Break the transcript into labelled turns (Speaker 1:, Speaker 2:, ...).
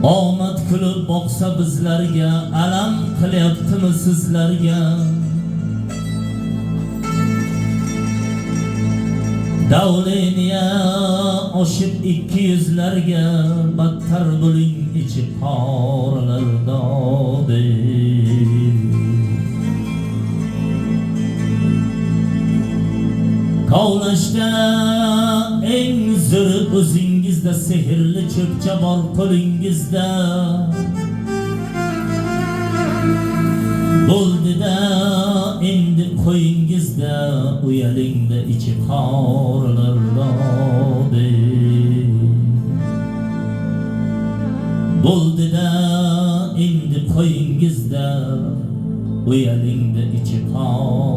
Speaker 1: Omad kulib boqsa bizlarga, alam qilyaptimi sizlarga? Davleniya oshib 200larga, battar bo'ling ichi qorlarda Kavlashda eng zo'ri o'zingizda, sehrli cho'pcha bor qo'lingizda. Bo'ldida endi qo'yingizda, uyalingda ichi qorlarda Bo'ldida endi qo'yingizda, uyalingda ichi qorlarda